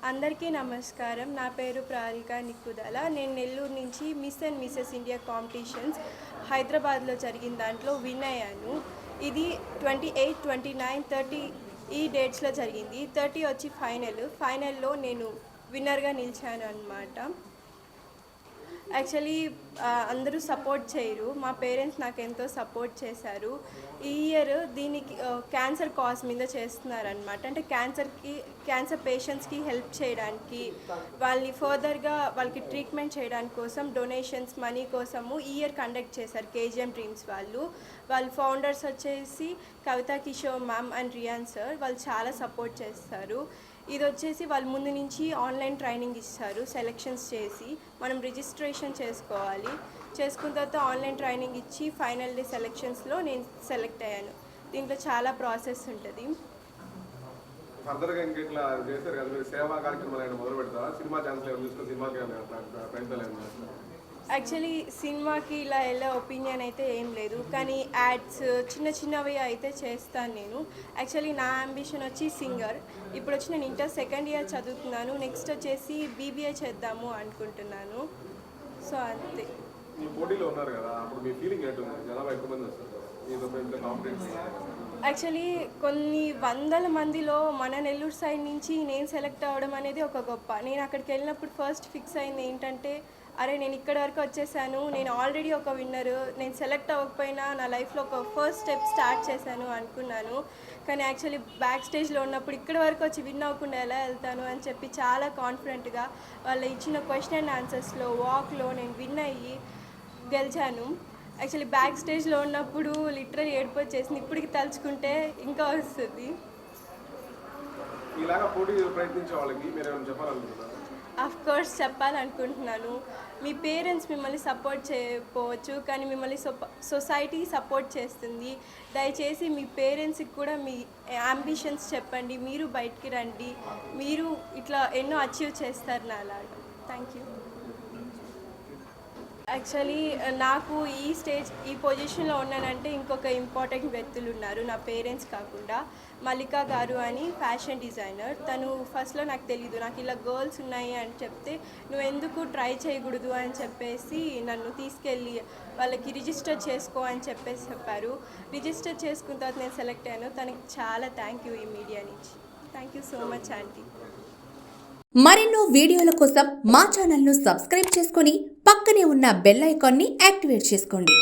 అందరికీ నమస్కారం. నా పేరు ప్రారికా నిక్కుదల. నేను నెల్లూరు నుంచి miss and Mrs India competitions హైదరాబాద్లో జరిగిన దాంట్లో విన్ అయ్యాను. ఇది 28, 29, 30 ఈ డేట్స్లో జరిగింది. 30 వచ్చి ఫైనల్లో నేను విన్నర్గా నిలిచాను అన్నమాట. యాక్చువల్లీ అందరూ సపోర్ట్ చేయరు. మా పేరెంట్స్ నాకు ఎంతో సపోర్ట్ చేశారు. ఈ ఇయర్ దీనికి క్యాన్సర్ కాజ్ మీద చేస్తున్నారనమాట. అంటే క్యాన్సర్ పేషెంట్స్కి హెల్ప్ చేయడానికి, వాళ్ళని ఫర్దర్గా వాళ్ళకి ట్రీట్మెంట్ చేయడానికి కోసం డొనేషన్స్ మనీ కోసము ఈ ఇయర్ కండక్ట్ చేశారు కేజీఎం డ్రీమ్స్ వాళ్ళు ఫౌండర్స్ వచ్చేసి Kavitha Kishore ma'am and Riyan sir. వాళ్ళు చాలా సపోర్ట్ చేస్తారు. ఇది వచ్చేసి వాళ్ళు ముందు నుంచి ఆన్లైన్ ట్రైనింగ్ ఇస్తారు. సెలెక్షన్స్ చేసి మనం రిజిస్ట్రేషన్ చేసుకోవాలి. చేసుకున్న తర్వాత ఆన్లైన్ ట్రైనింగ్ ఇచ్చి ఫైనల్ డే సెలెక్షన్స్లో నేను సెలెక్ట్ అయ్యాను. దీంట్లో చాలా ప్రాసెస్ ఉంటుంది. ఫర్దర్గా ఇంకెట్లా చేశారు కదా మీరు, సేవా కార్యక్రమాలు మొదలు పెడతారా? సినిమా ఛాన్స్ చూసుకొని సినిమాకి ప్రయత్నాలు? యాక్చువల్లీ సినిమాకి ఇలా ఎలా ఒపీనియన్ అయితే ఏం లేదు, కానీ యాడ్స్ చిన్నవి అయితే చేస్తాను నేను. యాక్చువల్లీ నా అంబిషన్ వచ్చి సింగర్. ఇప్పుడు వచ్చి నేను ఇంటర్ సెకండ్ ఇయర్ చదువుతున్నాను. నెక్స్ట్ వచ్చేసి బీబీఏ చేద్దాము అనుకుంటున్నాను. సో అంతే. పోటీలో ఉన్నారు కదా, అప్పుడు మీ ఫీలింగ్ ఏంటుంది? జనాభా ఎక్కువ మంది వస్తారు, యాక్చువల్లీ కొన్ని వందల మందిలో మన నెల్లూరు సైడ్ నుంచి నేను సెలెక్ట్ అవ్వడం అనేది ఒక గొప్ప. నేను అక్కడికి వెళ్ళినప్పుడు ఫస్ట్ ఫిక్స్ అయింది ఏంటంటే, అరే నేను ఇక్కడి వరకు వచ్చేసాను, నేను ఆల్రెడీ ఒక విన్నరు, నేను సెలెక్ట్ అవ్వకపోయినా నా లైఫ్లో ఒక ఫస్ట్ స్టెప్ స్టార్ట్ చేశాను అనుకున్నాను. కానీ యాక్చువల్లీ బ్యాక్ స్టేజ్లో ఉన్నప్పుడు ఇక్కడి వరకు వచ్చి విన్ అవ్వకుండా ఎలా వెళ్తాను అని చెప్పి చాలా కాన్ఫిడెంట్గా వాళ్ళు ఇచ్చిన క్వశ్చన్ అండ్ ఆన్సర్స్లో వాక్లో నేను విన్ అయ్యి గెలిచాను. యాక్చువల్లీ బ్యాక్ స్టేజ్లో ఉన్నప్పుడు లిటరల్ ఏడుపు వచ్చేసింది. ఇప్పటికి తలుచుకుంటే ఇంకా వస్తుంది. అఫ్ కోర్స్ చెప్పాలనుకుంటున్నాను. మీ పేరెంట్స్ మిమ్మల్ని సపోర్ట్ చేయకపోవచ్చు, కానీ మిమ్మల్ని సొసైటీ సపోర్ట్ చేస్తుంది. దయచేసి మీ పేరెంట్స్కి కూడా మీ అంబిషన్స్ చెప్పండి. మీరు బయటికి రండి, మీరు ఇట్లా ఎన్నో అచీవ్ చేస్తారు నాలాగా. Thank you. యాక్చువల్లీ నాకు ఈ పొజిషన్లో ఉన్నానంటే ఇంకొక ఇంపార్టెంట్ వ్యక్తులు ఉన్నారు నా పేరెంట్స్ కాకుండా. మల్లికా గారు అని ఫ్యాషన్ డిజైనర్. తను ఫస్ట్లో నాకు తెలీదు, నాకు ఇలా గర్ల్స్ ఉన్నాయి అని చెప్తే నువ్వు ఎందుకు ట్రై చేయకూడదు అని చెప్పేసి నన్ను తీసుకెళ్ళి వాళ్ళకి రిజిస్టర్ చేసుకో అని చెప్పేసి చెప్పారు. రిజిస్టర్ చేసుకున్న తర్వాత నేను సెలెక్ట్ అయ్యాను. తనకి చాలా థ్యాంక్ యూ ఈ మీడియా నుంచి. Thank you so much aunty. మరెన్నో వీడియోల కోసం మా ఛానల్ను సబ్స్క్రైబ్ చేసుకొని పక్కనే ఉన్న బెల్ ఐకాన్ని యాక్టివేట్ చేసుకోండి.